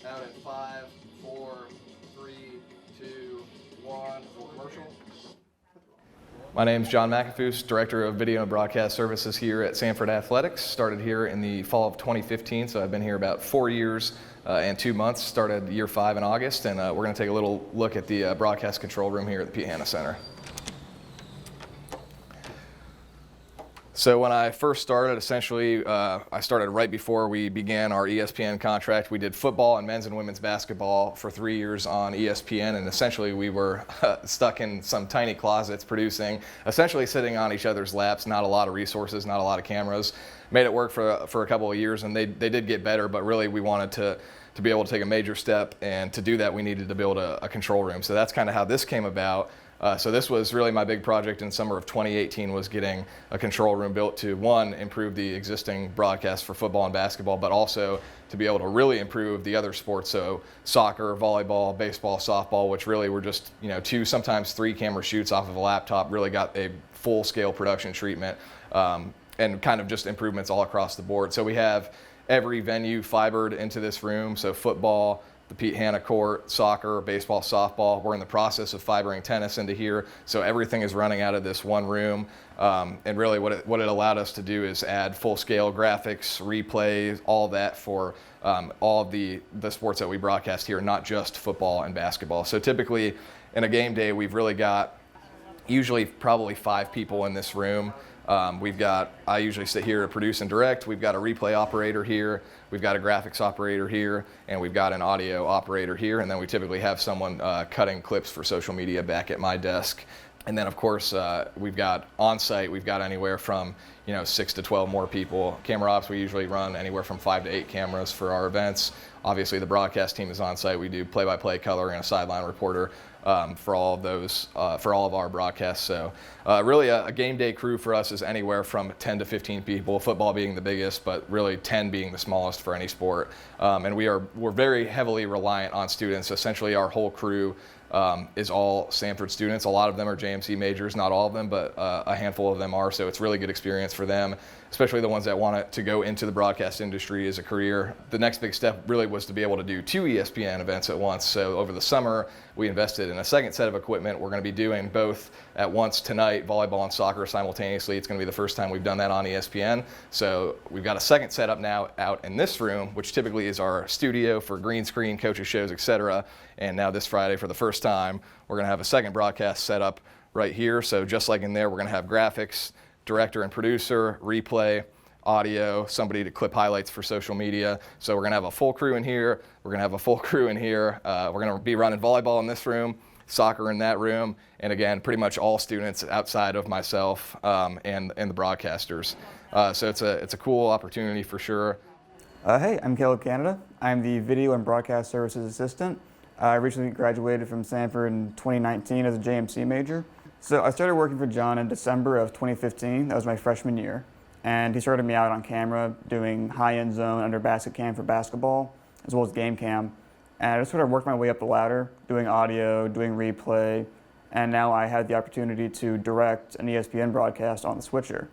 Out in 5, 4, 3, 2, 1. Full commercial. My name is John McAfoose, Director of Video and Broadcast Services here at Samford Athletics. Started here in the fall of 2015, so I've been here about 4 years and 2 months. Started year 5 in August, and we're going to take a little look at the broadcast control room here at the Pete Hanna Center. So when I first started, essentially, I started right before we began our ESPN contract. We did football and men's and women's basketball for 3 years on ESPN, and essentially we were stuck in some tiny closets producing, essentially sitting on each other's laps, not a lot of resources, not a lot of cameras. Made it work for a couple of years, and they did get better, but really we wanted to be able to take a major step, and to do that we needed to build a control room. So that's kind of how this came about. So this was really my big project in summer of 2018, was getting a control room built to, one, improve the existing broadcast for football and basketball, but also to be able to really improve the other sports, so soccer, volleyball, baseball, softball, which really were just 2, sometimes 3 camera shoots off of a laptop, really got a full-scale production treatment, and kind of just improvements all across the board. So we have every venue fibered into this room, so football, the Pete Hanna court, soccer, baseball, softball. We're in the process of fibering tennis into here, so everything is running out of this one room. And really what it allowed us to do is add full-scale graphics, replays, all that for all of the sports that we broadcast here, not just football and basketball. So typically in a game day, we've really got usually probably 5 people in this room. I usually sit here to produce and direct. We've got a replay operator here, we've got a graphics operator here, and we've got an audio operator here, and then we typically have someone cutting clips for social media back at my desk. And then of course we've got on site, we've got anywhere from 6 to 12 more people. Camera ops, we usually run anywhere from 5 to 8 cameras for our events. Obviously the broadcast team is on site. We do play-by-play color and a sideline reporter for all of those, for all of our broadcasts. So really a game day crew for us is anywhere from 10 to 15 people, football being the biggest, but really 10 being the smallest for any sport. And we're very heavily reliant on students. Essentially our whole crew is all Samford students. A lot of them are JMC majors, not all of them, but a handful of them are, so it's really good experience for them, especially the ones that want to go into the broadcast industry as a career. The next big step really was to be able to do 2 ESPN events at once. So over the summer, we invested in a second set of equipment. We're going to be doing both at once tonight, volleyball and soccer simultaneously. It's going to be the first time we've done that on ESPN. So we've got a second setup now out in this room, which typically is our studio for green screen, coaches shows, etc. And now this Friday, for the first time, we're going to have a second broadcast set up right here. So just like in there, we're going to have graphics, director and producer, replay, audio, somebody to clip highlights for social media. So we're going to have a full crew in here. We're going to have a full crew in here. We're going to be running volleyball in this room, soccer in that room, and again, pretty much all students outside of myself and the broadcasters. So it's a cool opportunity for sure. Hey, I'm Caleb Canada. I'm the Video and Broadcast Services Assistant. I recently graduated from Samford in 2019 as a JMC major. So I started working for John in December of 2015. That was my freshman year. And he started me out on camera doing high-end zone under basket cam for basketball, as well as game cam. And I just sort of worked my way up the ladder, doing audio, doing replay, and now I had the opportunity to direct an ESPN broadcast on the switcher.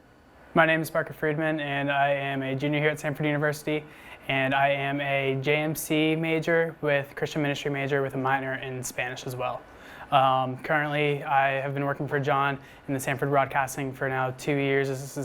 My name is Parker Friedman, and I am a junior here at Samford University, and I am a JMC major with Christian ministry major with a minor in Spanish as well. Currently, I have been working for John in the Samford Broadcasting for now 2 years. This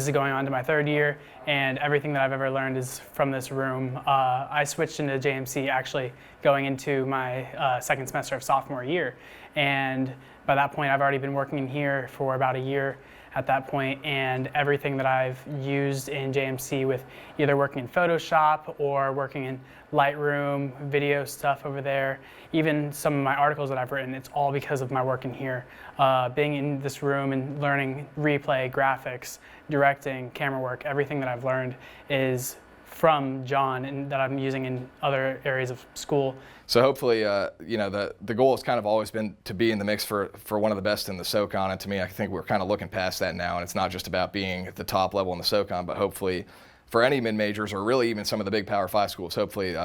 is going on to my 3rd year, and everything that I've ever learned is from this room. I switched into JMC actually going into my 2nd semester of sophomore year, and by that point I've already been working in here for about a year at that point, and everything that I've used in JMC with either working in Photoshop or working in Lightroom, video stuff over there, even some of my articles that I've written, it's all because of my work in here. Being in this room and learning replay, graphics, directing, camera work, everything that I've learned is from John and that I'm using in other areas of school. So hopefully, the goal has kind of always been to be in the mix for one of the best in the SoCon, and to me, I think we're kind of looking past that now, and it's not just about being at the top level in the SoCon, but hopefully for any mid-majors or really even some of the big Power 5 schools, hopefully,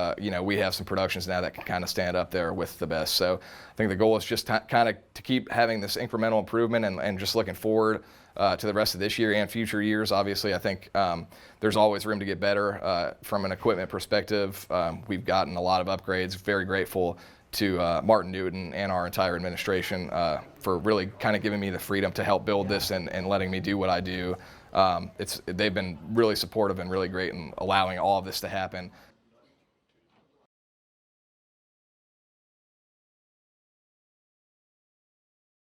we have some productions now that can kind of stand up there with the best. So I think the goal is just kind of to keep having this incremental improvement and just looking forward. to the rest of this year and future years. Obviously, I think there's always room to get better from an equipment perspective. We've gotten a lot of upgrades. Very grateful to Martin Newton and our entire administration for really kind of giving me the freedom to help build this and letting me do what I do. They've been really supportive and really great in allowing all of this to happen.